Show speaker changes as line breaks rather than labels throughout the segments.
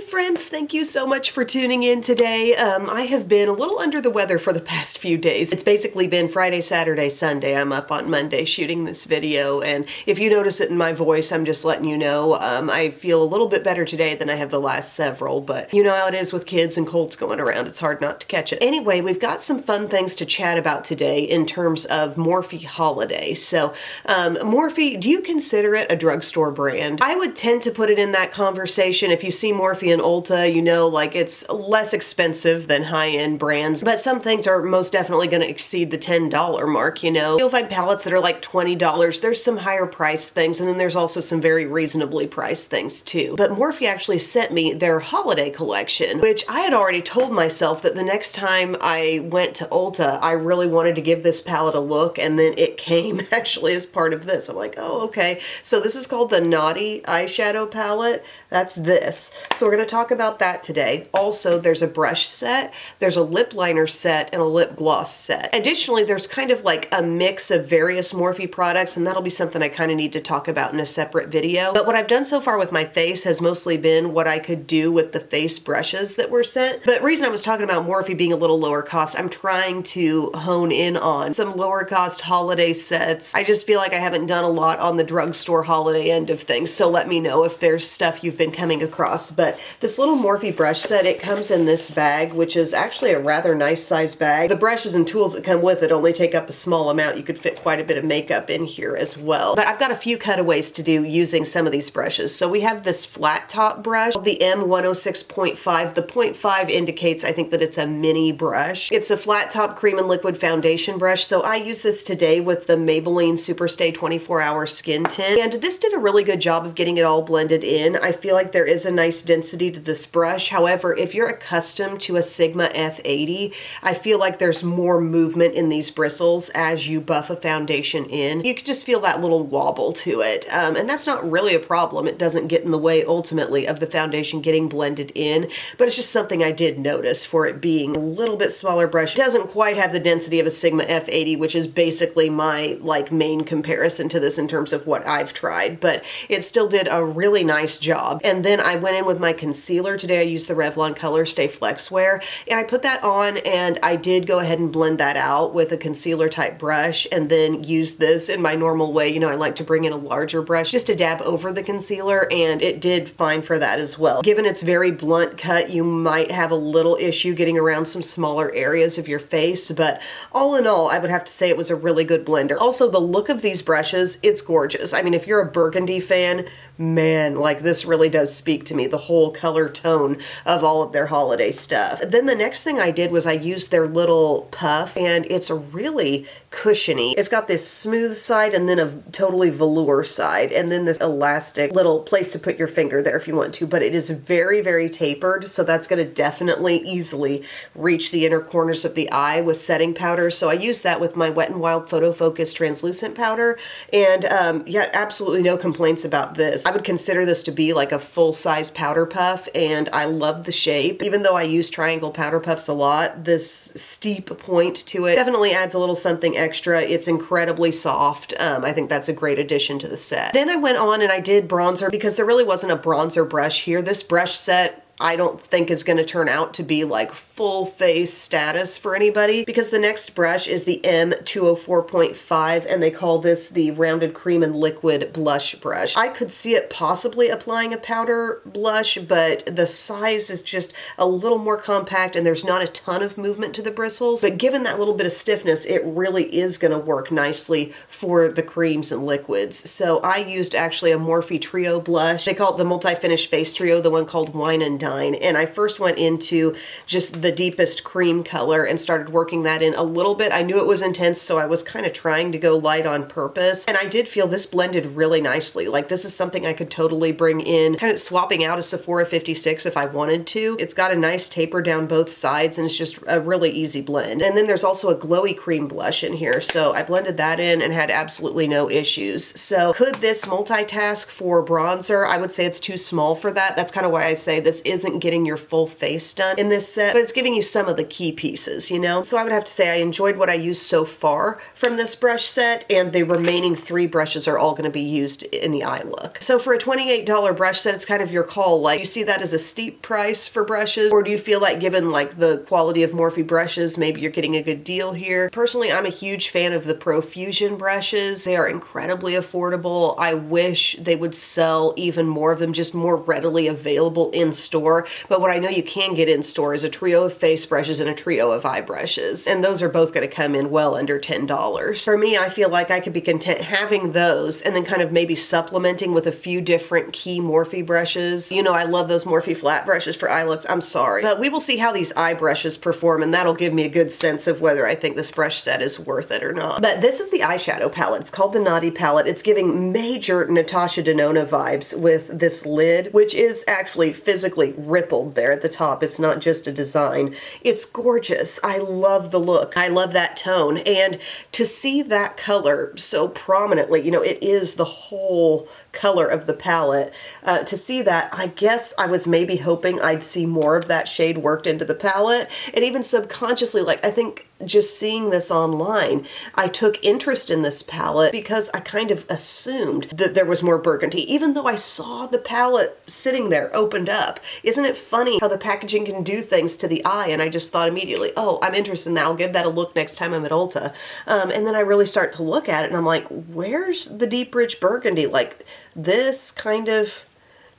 friends, thank you so much for tuning in today. I have been a little under the weather for the past few days. It's basically been Friday, Saturday, Sunday. I'm up on Monday shooting this video, and if you notice it in my voice, I'm just letting you know. I feel a little bit better today than I have the last several, but you know how it is with kids and colds going around. It's hard not to catch it. Anyway, we've got some fun things to chat about today in terms of Morphe Holiday. So, Morphe, do you consider it a drugstore brand? I would tend to put it in that conversation. If you see Morphe and Ulta, you know, like it's less expensive than high-end brands, but some things are most definitely going to exceed the $10 mark, you know. You'll find palettes that are like $20. There's some higher priced things, and then there's also some very reasonably priced things too. But Morphe actually sent me their holiday collection, which I had already told myself that the next time I went to Ulta, I really wanted to give this palette a look, and then it came actually as part of this. I'm like, oh, okay. So this is called the Naughty eyeshadow palette. That's this. So we're going to talk about that today. Also, there's a brush set, there's a lip liner set, and a lip gloss set. Additionally, there's kind of like a mix of various Morphe products, and that'll be something I kind of need to talk about in a separate video. But what I've done so far with my face has mostly been what I could do with the face brushes that were sent. But the reason I was talking about Morphe being a little lower cost, I'm trying to hone in on some lower cost holiday sets. I just feel like I haven't done a lot on the drugstore holiday end of things, so let me know if there's stuff you've been coming across. But this little Morphe brush set, it comes in this bag, which is actually a rather nice size bag. The brushes and tools that come with it only take up a small amount. You could fit quite a bit of makeup in here as well. But I've got a few cutaways to do using some of these brushes. So we have this flat top brush, the M106.5. The 0.5 indicates, I think, that it's a mini brush. It's a flat top cream and liquid foundation brush. So I use this today with the Maybelline Superstay 24-Hour Skin Tint. And this did a really good job of getting it all blended in. I feel like there is a nice density to this brush. However, if you're accustomed to a Sigma F80, I feel like there's more movement in these bristles as you buff a foundation in. You can just feel that little wobble to it. And that's not really a problem. It doesn't get in the way ultimately of the foundation getting blended in, but it's just something I did notice for it being a little bit smaller brush. It doesn't quite have the density of a Sigma F80, which is basically my like main comparison to this in terms of what I've tried, but it still did a really nice job. And then I went in with my concealer. Today I used the Revlon Color Stay Flex Wear, and I put that on, and I did go ahead and blend that out with a concealer type brush, and then use this in my normal way. You know, I like to bring in a larger brush just to dab over the concealer, and it did fine for that as well. Given its very blunt cut, you might have a little issue getting around some smaller areas of your face, but all in all, I would have to say it was a really good blender. Also, the look of these brushes, it's gorgeous. I mean, if you're a burgundy fan, man, like this really does speak to me, the whole color tone of all of their holiday stuff. Then the next thing I did was I used their little puff, and it's a really cushiony. It's got this smooth side and then a totally velour side, and then this elastic little place to put your finger there if you want to, but it is very, very tapered, so that's going to definitely easily reach the inner corners of the eye with setting powder. So I used that with my Wet n Wild Photo Focus translucent powder, and yeah, absolutely no complaints about this. I would consider this to be like a full-size powder puff, and I love the shape. Even though I use triangle powder puffs a lot, this steep point to it definitely adds a little something extra. It's incredibly soft. I think that's a great addition to the set. Then I went on and I did bronzer because there really wasn't a bronzer brush here. This brush set I don't think is going to turn out to be like full face status for anybody, because the next brush is the M204.5, and they call this the Rounded Cream and Liquid Blush Brush. I could see it possibly applying a powder blush, but the size is just a little more compact and there's not a ton of movement to the bristles. But given that little bit of stiffness, it really is going to work nicely for the creams and liquids. So I used actually a Morphe Trio blush. They call it the Multi-Finish Face Trio, the one called Wine and Dine. And I first went into just the deepest cream color and started working that in a little bit. I knew it was intense, so I was kind of trying to go light on purpose. And I did feel this blended really nicely. Like this is something I could totally bring in, kind of swapping out a Sephora 56 if I wanted to. It's got a nice taper down both sides, and it's just a really easy blend. And then there's also a glowy cream blush in here. So I blended that in and had absolutely no issues. So could this multitask for bronzer? I would say it's too small for that. That's kind of why I say this is isn't getting your full face done in this set, but it's giving you some of the key pieces, you know? So I would have to say I enjoyed what I used so far from this brush set, and the remaining 3 brushes are all gonna be used in the eye look. So for a $28 brush set, it's kind of your call. Like, do you see that as a steep price for brushes? Or do you feel like given like the quality of Morphe brushes, maybe you're getting a good deal here? Personally, I'm a huge fan of the Profusion brushes. They are incredibly affordable. I wish they would sell even more of them, just more readily available in store. But what I know you can get in store is a trio of face brushes and a trio of eye brushes. And those are both gonna come in well under $10. For me, I feel like I could be content having those and then kind of maybe supplementing with a few different key Morphe brushes. You know, I love those Morphe flat brushes for eye looks. I'm sorry. But we will see how these eye brushes perform, and that'll give me a good sense of whether I think this brush set is worth it or not. But this is the eyeshadow palette. It's called the Naughty palette. It's giving major Natasha Denona vibes with this lid, which is actually physically rippled there at the top. It's not just a design. It's gorgeous. I love the look. I love that tone. And to see that color so prominently, you know, it is the whole color of the palette. To see that, I guess I was maybe hoping I'd see more of that shade worked into the palette. And even subconsciously, like, I think just seeing this online, I took interest in this palette because I kind of assumed that there was more burgundy, even though I saw the palette sitting there opened up. Isn't it funny how the packaging can do things to the eye? And I just thought immediately, oh, I'm interested in that. I'll give that a look next time I'm at Ulta. And then I really start to look at it and I'm like, where's the deep rich burgundy? Like, this kind of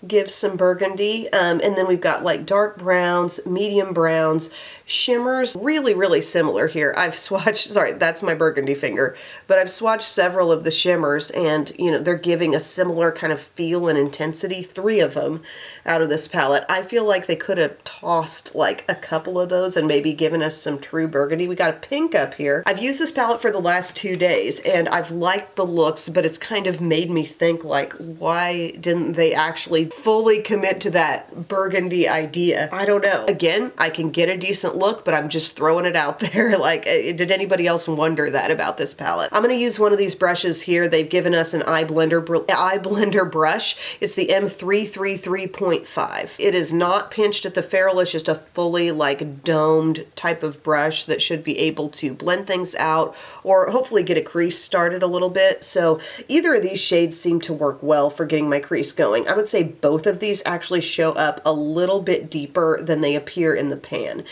gives some burgundy, and then we've got like dark browns, medium browns, shimmers, really similar here. I've swatched, sorry, that's my burgundy finger, but I've swatched several of the shimmers and, you know, they're giving a similar kind of feel and intensity, 3 of them out of this palette. I feel like they could have tossed like a couple of those and maybe given us some true burgundy. We got a pink up here. I've used this palette for the last 2 days and I've liked the looks, but it's kind of made me think like, why didn't they actually fully commit to that burgundy idea? I don't know. Again, I can get a decent look, but I'm just throwing it out there. Like, did anybody else wonder that about this palette? I'm going to use one of these brushes here. They've given us an eye blender brush. It's the M333.5. It is not pinched at the ferrule. It's just a fully like domed type of brush that should be able to blend things out or hopefully get a crease started a little bit. So either of these shades seem to work well for getting my crease going. I would say both of these actually show up a little bit deeper than they appear in the pan.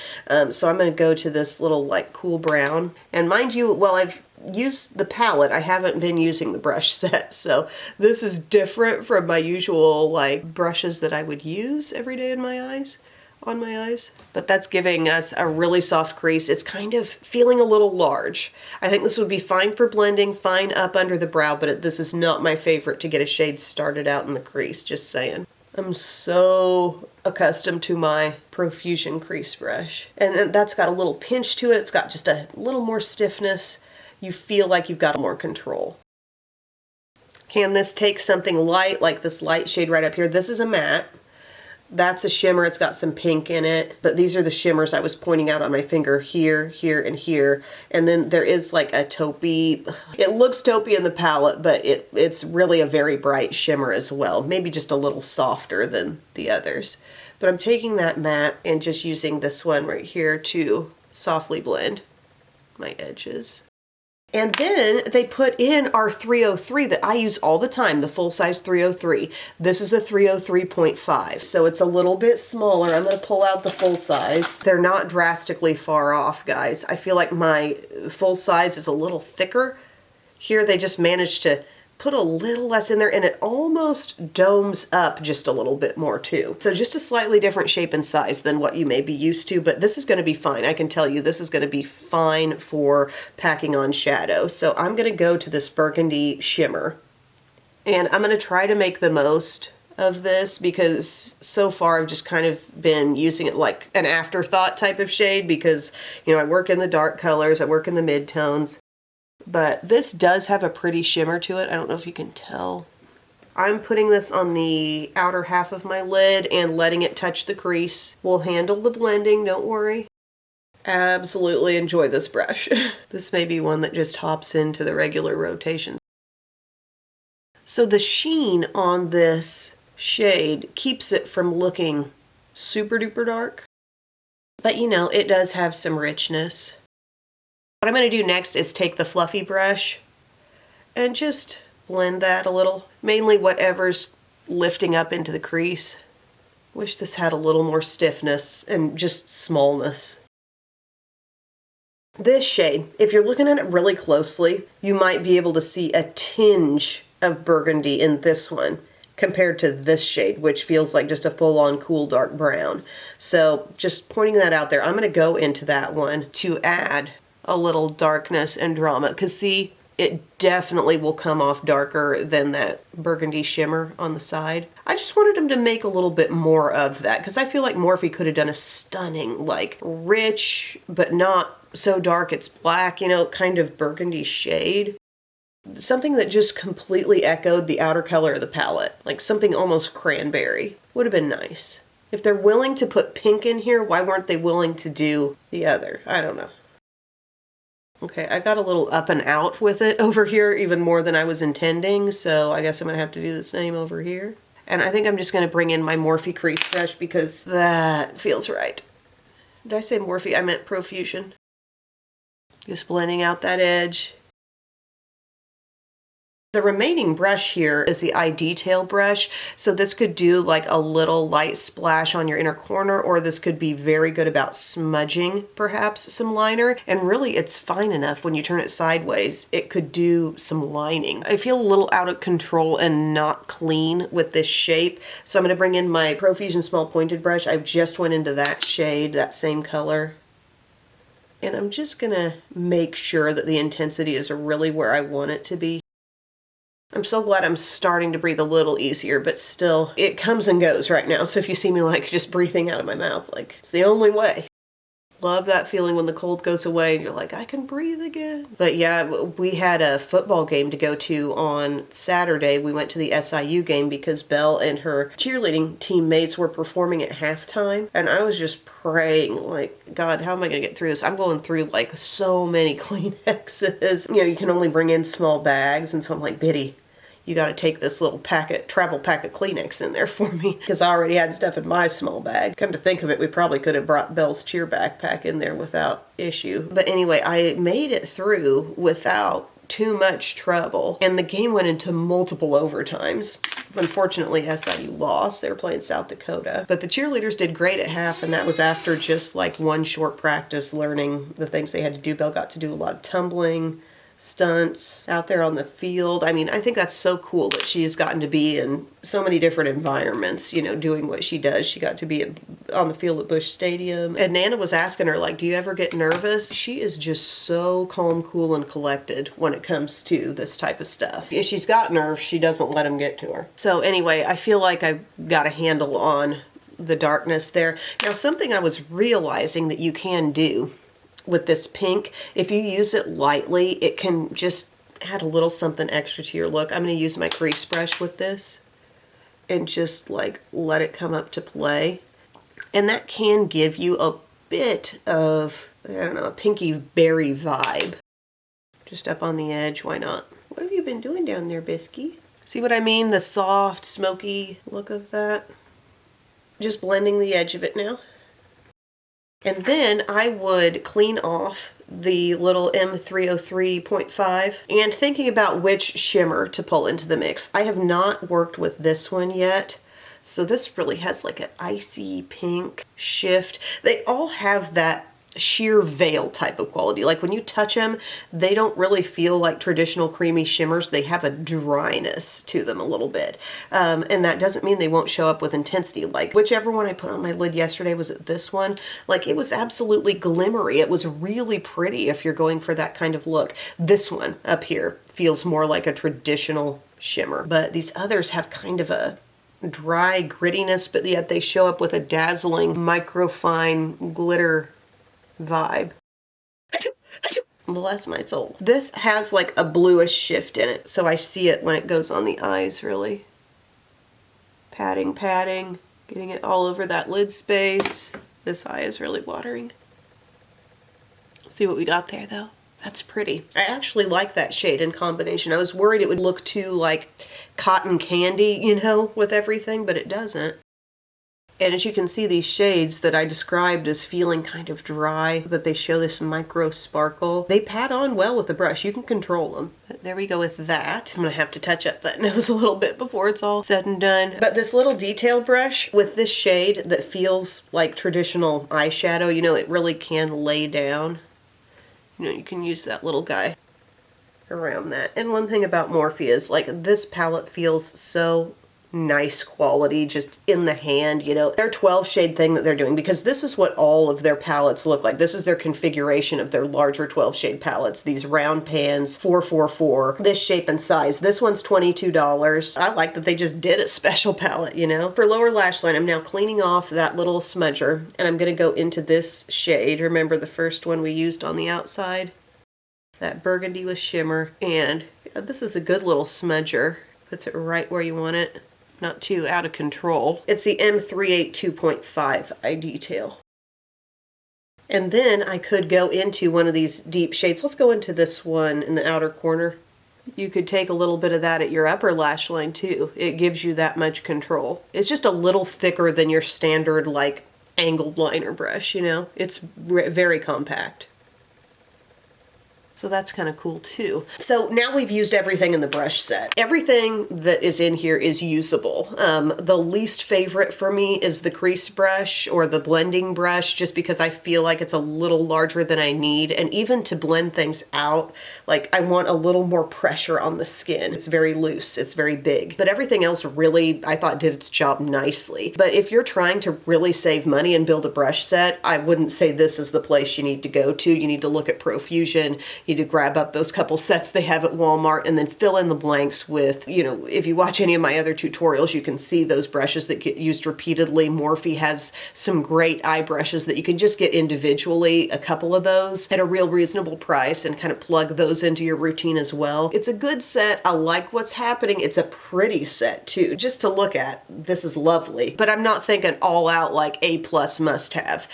So I'm going to go to this little like cool brown. And mind you, while I've used the palette, I haven't been using the brush set. So this is different from my usual like brushes that I would use every day in my eyes. On my eyes, but that's giving us a really soft crease. It's kind of feeling a little large. I think this would be fine for blending, fine up under the brow, but this is not my favorite to get a shade started out in the crease, just saying. I'm so accustomed to my Profusion crease brush. And that's got a little pinch to it. It's got just a little more stiffness. You feel like you've got more control. Can this take something light, like this light shade right up here? This is a matte. That's a shimmer. It's got some pink in it, but these are the shimmers I was pointing out on my finger here, here, and here. And then there is like a taupey. It looks taupey in the palette, but it's really a very bright shimmer as well. Maybe just a little softer than the others. But I'm taking that matte and just using this one right here to softly blend my edges. And then they put in our 303 that I use all the time, the full size 303. This is a 303.5, so it's a little bit smaller. I'm going to pull out the full size. They're not drastically far off, guys. I feel like my full size is a little thicker. Here they just managed to put a little less in there and it almost domes up just a little bit more too. So just a slightly different shape and size than what you may be used to, but this is going to be fine. I can tell you this is going to be fine for packing on shadow. So I'm going to go to this burgundy shimmer and I'm going to try to make the most of this because so far I've just kind of been using it like an afterthought type of shade because, you know, I work in the dark colors, I work in the mid-tones. But this does have a pretty shimmer to it. I don't know if you can tell. I'm putting this on the outer half of my lid and letting it touch the crease. We'll handle the blending, don't worry. Absolutely enjoy this brush. This may be one that just hops into the regular rotation. So the sheen on this shade keeps it from looking super duper dark. But you know, it does have some richness. What I'm going to do next is take the fluffy brush and just blend that a little. Mainly whatever's lifting up into the crease. Wish this had a little more stiffness and just smallness. This shade, if you're looking at it really closely, you might be able to see a tinge of burgundy in this one compared to this shade, which feels like just a full-on cool dark brown. So just pointing that out there, I'm going to go into that one to add a little darkness and drama, because see, it definitely will come off darker than that burgundy shimmer on the side. I just wanted them to make a little bit more of that, because I feel like Morphe could have done a stunning, like rich, but not so dark it's black, you know, kind of burgundy shade. Something that just completely echoed the outer color of the palette, like something almost cranberry. Would have been nice. If they're willing to put pink in here, why weren't they willing to do the other? I don't know. Okay, I got a little up and out with it over here, even more than I was intending, so I guess I'm going to have to do the same over here. And I think I'm just going to bring in my Morphe crease brush because that feels right. Did I say Morphe? I meant Profusion. Just blending out that edge. The remaining brush here is the eye detail brush, so this could do like a little light splash on your inner corner, or this could be very good about smudging perhaps some liner, and really it's fine enough when you turn it sideways. It could do some lining. I feel a little out of control and not clean with this shape, so I'm going to bring in my Profusion small pointed brush. I just went into that shade, that same color. And I'm just going to make sure that the intensity is really where I want it to be. I'm so glad I'm starting to breathe a little easier, but still, it comes and goes right now. So if you see me like just breathing out of my mouth, like it's the only way. Love that feeling when the cold goes away and you're like, I can breathe again. But yeah, we had a football game to go to on Saturday. We went to the SIU game because Belle and her cheerleading teammates were performing at halftime. And I was just praying, like, God, how am I going to get through this? I'm going through like so many Kleenexes. You know, you can only bring in small bags. And so I'm like, Biddy, you got to take this little travel pack of Kleenex in there for me, because I already had stuff in my small bag. Come to think of it, we probably could have brought Belle's cheer backpack in there without issue. But anyway, I made it through without too much trouble, and the game went into multiple overtimes. Unfortunately, SIU lost. They were playing South Dakota. But the cheerleaders did great at half, and that was after just like one short practice learning the things they had to do. Belle got to do a lot of tumbling, stunts out there on the field. I mean, I think that's so cool that she's gotten to be in so many different environments, you know, doing what she does. She got to be on the field at Busch Stadium. And Nana was asking her, like, do you ever get nervous? She is just so calm, cool, and collected when it comes to this type of stuff. If she's got nerves, she doesn't let them get to her. So anyway, I feel like I've got a handle on the darkness there. Now, something I was realizing that you can do with this pink, if you use it lightly, it can just add a little something extra to your look. I'm going to use my crease brush with this and just like let it come up to play. And that can give you a bit of, I don't know, a pinky berry vibe. Just up on the edge, why not? What have you been doing down there, Bisky? See what I mean? The soft, smoky look of that. Just blending the edge of it now. And then I would clean off the little M303.5 and thinking about which shimmer to pull into the mix. I have not worked with this one yet, so this really has like an icy pink shift. They all have that sheer veil type of quality. Like when you touch them, they don't really feel like traditional creamy shimmers. They have a dryness to them a little bit. And that doesn't mean they won't show up with intensity. Like whichever one I put on my lid yesterday, was it this one? Like it was absolutely glimmery. It was really pretty if you're going for that kind of look. This one up here feels more like a traditional shimmer, but these others have kind of a dry grittiness, but yet they show up with a dazzling microfine glitter vibe. Bless my soul. This has like a bluish shift in it, so I see it when it goes on the eyes, really. Patting, getting it all over that lid space. This eye is really watering. See what we got there though? That's pretty. I actually like that shade in combination. I was worried it would look too like cotton candy, you know, with everything, but it doesn't. And as you can see, these shades that I described as feeling kind of dry, but they show this micro sparkle, they pat on well with the brush. You can control them. But there we go with that. I'm gonna have to touch up that nose a little bit before it's all said and done. But this little detail brush with this shade that feels like traditional eyeshadow, you know, it really can lay down. You know, you can use that little guy around that. And one thing about Morphe is, like, this palette feels so nice quality just in the hand, you know. Their 12 shade thing that they're doing, because this is what all of their palettes look like. This is their configuration of their larger 12 shade palettes. These round pans, 444, this shape and size. This one's $22. I like that they just did a special palette, you know. For lower lash line, I'm now cleaning off that little smudger, and I'm gonna go into this shade. Remember the first one we used on the outside? That burgundy with shimmer. And yeah, this is a good little smudger. Puts it right where you want it. Not too out of control. It's the M38 2.5 eye detail. And then I could go into one of these deep shades. Let's go into this one in the outer corner. You could take a little bit of that at your upper lash line too. It gives you that much control. It's just a little thicker than your standard like angled liner brush, you know? It's very compact. So that's kind of cool too. So now we've used everything in the brush set. Everything that is in here is usable. The least favorite for me is the crease brush or the blending brush, just because I feel like it's a little larger than I need. And even to blend things out, like I want a little more pressure on the skin. It's very loose, it's very big. But everything else really, I thought, did its job nicely. But if you're trying to really save money and build a brush set, I wouldn't say this is the place you need to go to. You need to look at Profusion. You need to grab up those couple sets they have at Walmart and then fill in the blanks with, you know, if you watch any of my other tutorials, you can see those brushes that get used repeatedly. Morphe has some great eye brushes that you can just get individually, a couple of those at a real reasonable price, and kind of plug those into your routine as well. It's a good set. I like what's happening. It's a pretty set too, just to look at. This is lovely, but I'm not thinking all out like A+ must have.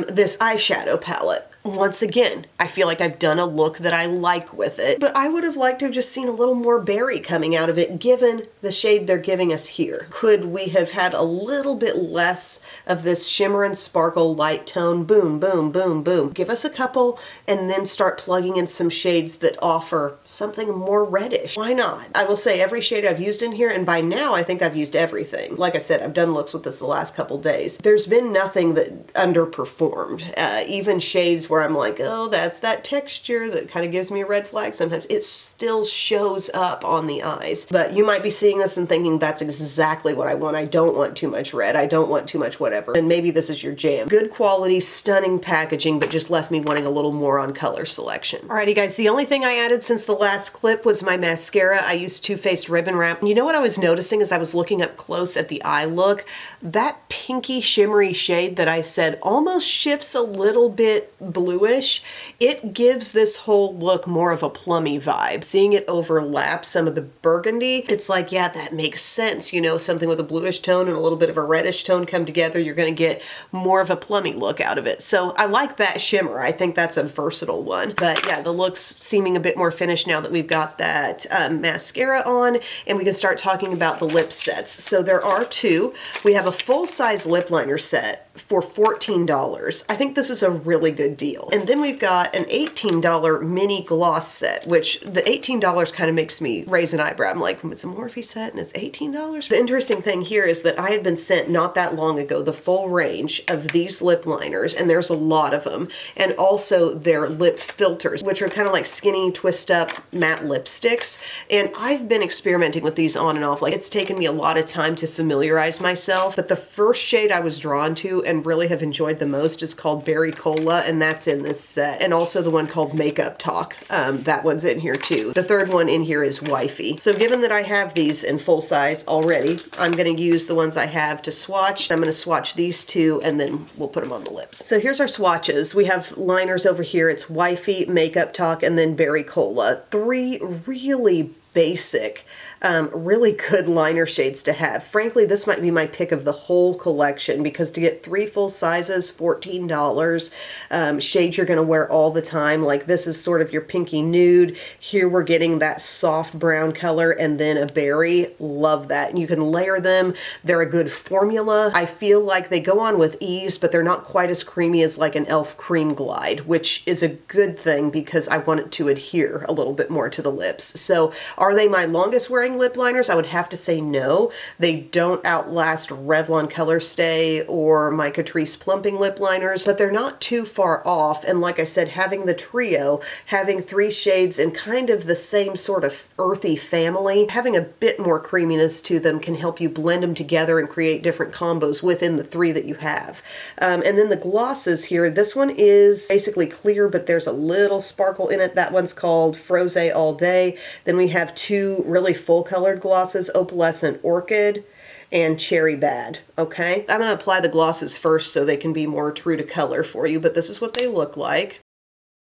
This eyeshadow palette. Once again, I feel like I've done a look that I like with it, but I would have liked to have just seen a little more berry coming out of it given the shade they're giving us here. Could we have had a little bit less of this shimmer and sparkle light tone? Boom, boom, boom, boom. Give us a couple and then start plugging in some shades that offer something more reddish. Why not? I will say every shade I've used in here, and by now I think I've used everything. Like I said, I've done looks with this the last couple days. There's been nothing that underperformed. Even shades where I'm like, oh, that's that texture that kind of gives me a red flag sometimes. It still shows up on the eyes. But you might be seeing this and thinking that's exactly what I want. I don't want too much red. I don't want too much whatever. And maybe this is your jam. Good quality, stunning packaging, but just left me wanting a little more on color selection. Alrighty guys, the only thing I added since the last clip was my mascara. I used Too Faced Ribbon Wrap. You know what I was noticing as I was looking up close at the eye look? That pinky shimmery shade that I said almost shifts a little bit bluish. It gives this whole look more of a plummy vibe. Seeing it overlap some of the burgundy, it's like, yeah, that makes sense. You know, something with a bluish tone and a little bit of a reddish tone come together, you're gonna get more of a plummy look out of it. So I like that shimmer. I think that's a versatile one. But yeah, the look's seeming a bit more finished now that we've got that mascara on, and we can start talking about the lip sets. So there are two. We have a full-size lip liner set for $14. I think this is a really good deal. And then we've got an $18 mini gloss set, which the $18 kind of makes me raise an eyebrow. I'm like, it's a Morphe set and it's $18? The interesting thing here is that I had been sent not that long ago the full range of these lip liners, and there's a lot of them, and also their lip filters, which are kind of like skinny, twist up matte lipsticks. And I've been experimenting with these on and off. Like, it's taken me a lot of time to familiarize myself, but the first shade I was drawn to and really have enjoyed the most is called Berry Cola, and that's in this set. And also the one called Makeup Talk. That one's in here too. The third one in here is Wifey. So given that I have these in full size already, I'm going to use the ones I have to swatch. I'm going to swatch these two and then we'll put them on the lips. So here's our swatches. We have liners over here. It's Wifey, Makeup Talk, and then Berry Cola. Three really basic Really good liner shades to have. Frankly, this might be my pick of the whole collection because to get 3 full sizes, $14, shades you're going to wear all the time. Like this is sort of your pinky nude. Here we're getting that soft brown color and then a berry. Love that. And you can layer them. They're a good formula. I feel like they go on with ease, but they're not quite as creamy as like an e.l.f. Cream Glide, which is a good thing because I want it to adhere a little bit more to the lips. So are they my longest wearing lip liners? I would have to say no. They don't outlast Revlon Color Stay or my Catrice Plumping lip liners, but they're not too far off. And like I said, having the trio, having 3 shades in kind of the same sort of earthy family, having a bit more creaminess to them can help you blend them together and create different combos within the 3 that you have. And then the glosses here, this one is basically clear, but there's a little sparkle in it. That one's called Froze All Day. Then we have 2 really full colored glosses, Opalescent Orchid and Cherry Bad, okay? I'm going to apply the glosses first so they can be more true to color for you, but this is what they look like.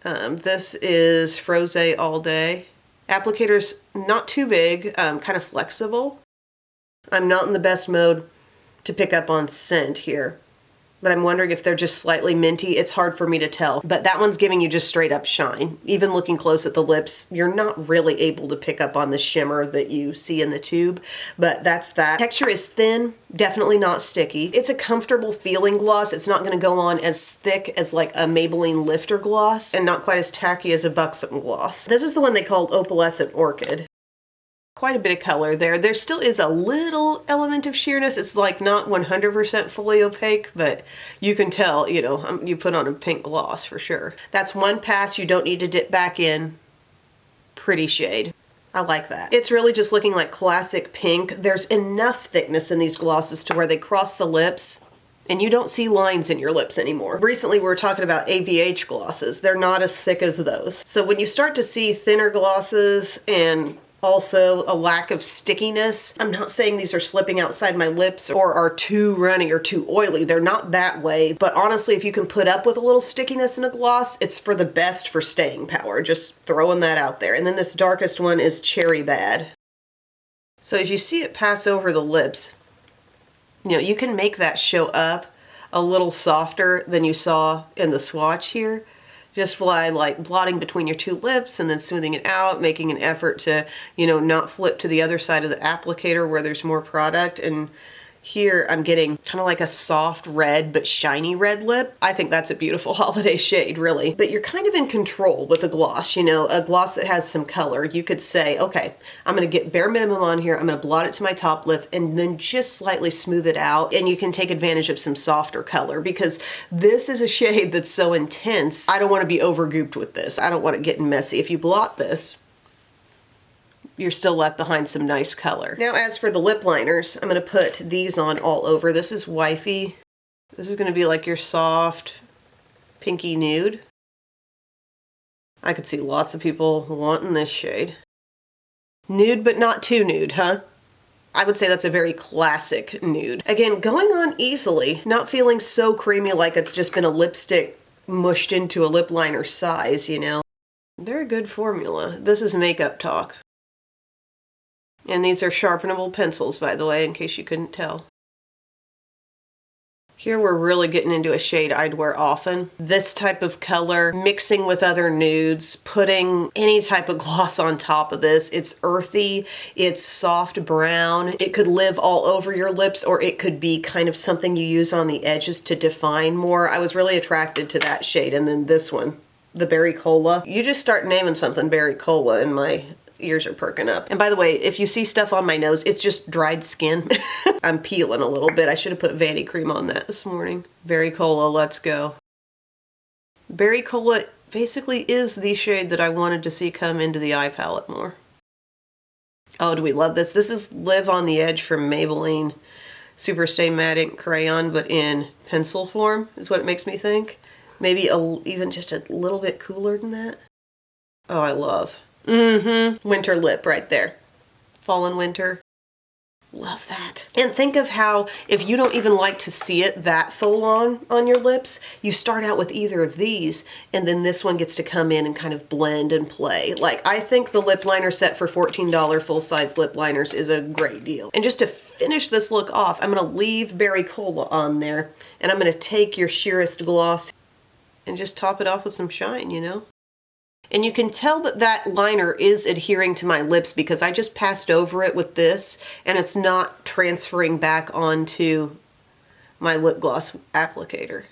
This is Froze All Day. Applicator's not too big, kind of flexible. I'm not in the best mode to pick up on scent here, but I'm wondering if they're just slightly minty. It's hard for me to tell, but that one's giving you just straight up shine. Even looking close at the lips, you're not really able to pick up on the shimmer that you see in the tube, but that's that. Texture is thin, definitely not sticky. It's a comfortable feeling gloss. It's not gonna go on as thick as like a Maybelline Lifter gloss and not quite as tacky as a Buxom gloss. This is the one they called Opalescent Orchid. Quite a bit of color there. There still is a little element of sheerness. It's like not 100% fully opaque, but you can tell, you know, you put on a pink gloss for sure. That's one pass. You don't need to dip back in. Pretty shade. I like that. It's really just looking like classic pink. There's enough thickness in these glosses to where they cross the lips and you don't see lines in your lips anymore. Recently we were talking about AVH glosses. They're not as thick as those. So when you start to see thinner glosses and also a lack of stickiness. I'm not saying these are slipping outside my lips or are too runny or too oily. They're not that way, but honestly, if you can put up with a little stickiness in a gloss, it's for the best for staying power. Just throwing that out there. And then this darkest one is Cherry Bad. So as you see it pass over the lips, you know, you can make that show up a little softer than you saw in the swatch here. Just by like blotting between your 2 lips and then smoothing it out, making an effort to, you know, not flip to the other side of the applicator where there's more product. And here I'm getting kind of like a soft red but shiny red lip. I think that's a beautiful holiday shade, really. But you're kind of in control with a gloss, you know, a gloss that has some color. You could say, okay, I'm going to get bare minimum on here. I'm going to blot it to my top lip and then just slightly smooth it out. And you can take advantage of some softer color because this is a shade that's so intense. I don't want to be overgooped with this. I don't want it getting messy. If you blot this, you're still left behind some nice color. Now as for the lip liners, I'm going to put these on all over. This is Wifey. This is going to be like your soft pinky nude. I could see lots of people wanting this shade. Nude but not too nude, huh? I would say that's a very classic nude. Again, going on easily, not feeling so creamy like it's just been a lipstick mushed into a lip liner size, you know. Very good formula. This is Makeup Talk. And these are sharpenable pencils, by the way, in case you couldn't tell. Here we're really getting into a shade I'd wear often. This type of color, mixing with other nudes, putting any type of gloss on top of this. It's earthy, it's soft brown. It could live all over your lips or it could be kind of something you use on the edges to define more. I was really attracted to that shade. And then this one, the Berry Cola. You just start naming something Berry Cola and my ears are perking up. And by the way, if you see stuff on my nose, it's just dried skin. I'm peeling a little bit. I should have put Vanity Cream on that this morning. Berry Cola, let's go. Berry Cola basically is the shade that I wanted to see come into the eye palette more. Oh, do we love this? This is Live on the Edge from Maybelline Super Stay Matte Ink Crayon, but in pencil form is what it makes me think. Maybe even just a little bit cooler than that. Oh, I love. Winter lip right there. Fall and winter. Love that. And think of how, if you don't even like to see it that full on your lips, you start out with either of these, and then this one gets to come in and kind of blend and play. Like, I think the lip liner set for $14 full-size lip liners is a great deal. And just to finish this look off, I'm gonna leave Berry Cola on there, and I'm gonna take your sheerest gloss and just top it off with some shine, you know? And you can tell that that liner is adhering to my lips because I just passed over it with this and it's not transferring back onto my lip gloss applicator.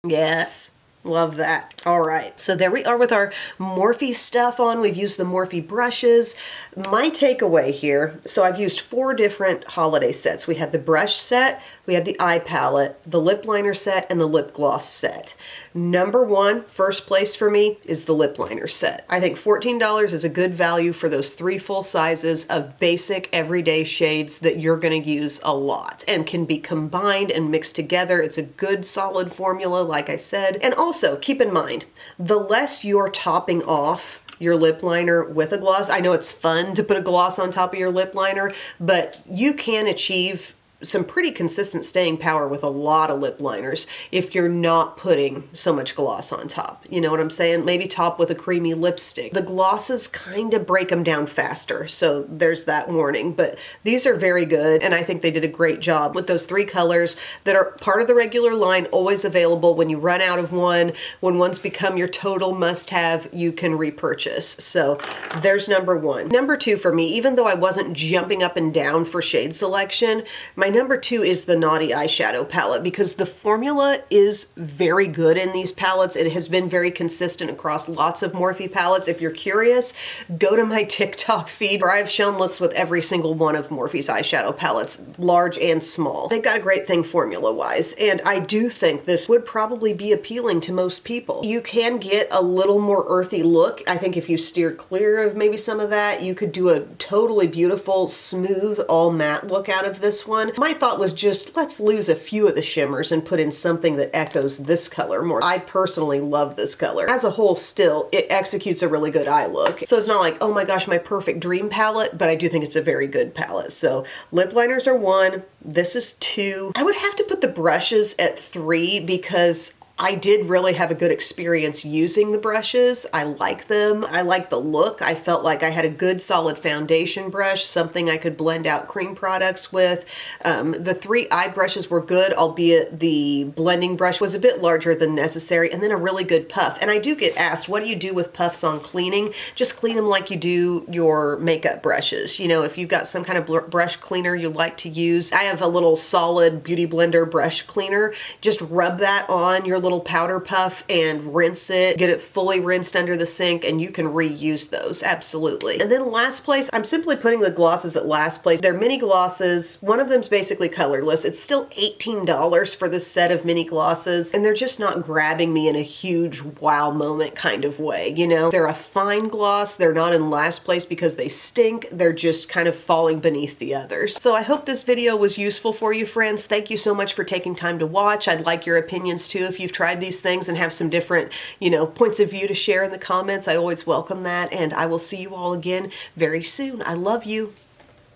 Yes, love that. All right, so there we are with our Morphe stuff on. We've used the Morphe brushes. My takeaway here, so I've used 4 different holiday sets. We had the brush set, we had the eye palette, the lip liner set, and the lip gloss set. Number 1, first place for me, is the lip liner set. I think $14 is a good value for those 3 full sizes of basic everyday shades that you're gonna use a lot and can be combined and mixed together. It's a good solid formula, like I said. And also keep in mind, the less you're topping off your lip liner with a gloss, I know it's fun to put a gloss on top of your lip liner, but you can achieve some pretty consistent staying power with a lot of lip liners if you're not putting so much gloss on top. You know what I'm saying? Maybe top with a creamy lipstick. The glosses kind of break them down faster, so there's that warning. But these are very good, and I think they did a great job with those 3 colors that are part of the regular line, always available. When you run out of one, when one's become your total must-have, you can repurchase. So there's number 1. Number 2 for me, even though I wasn't jumping up and down for shade selection, my number 2 is the Naughty Eyeshadow palette because the formula is very good in these palettes. It has been very consistent across lots of Morphe palettes. If you're curious, go to my TikTok feed where I've shown looks with every single one of Morphe's eyeshadow palettes, large and small. They've got a great thing formula-wise, and I do think this would probably be appealing to most people. You can get a little more earthy look. I think if you steer clear of maybe some of that, you could do a totally beautiful, smooth, all matte look out of this one. My thought was just, let's lose a few of the shimmers and put in something that echoes this color more. I personally love this color. As a whole, still, it executes a really good eye look. So it's not like, oh my gosh, my perfect dream palette, but I do think it's a very good palette. So lip liners are 1, this is 2. I would have to put the brushes at 3 because I did really have a good experience using the brushes. I like them. I like the look. I felt like I had a good solid foundation brush, something I could blend out cream products with. The 3 eye brushes were good, albeit the blending brush was a bit larger than necessary, and then a really good puff. And I do get asked, what do you do with puffs on cleaning? Just clean them like you do your makeup brushes. You know, if you've got some kind of brush cleaner you like to use, I have a little solid Beauty Blender brush cleaner. Just rub that on your little powder puff and rinse it, get it fully rinsed under the sink, and you can reuse those, absolutely. And then last place, I'm simply putting the glosses at last place. They're mini glosses. One of them's basically colorless. It's still $18 for this set of mini glosses, and they're just not grabbing me in a huge wow moment kind of way, you know? They're a fine gloss. They're not in last place because they stink. They're just kind of falling beneath the others. So I hope this video was useful for you, friends. Thank you so much for taking time to watch. I'd like your opinions too if you've tried these things and have some different, you know, points of view to share in the comments. I always welcome that, and I will see you all again very soon. I love you.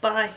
Bye.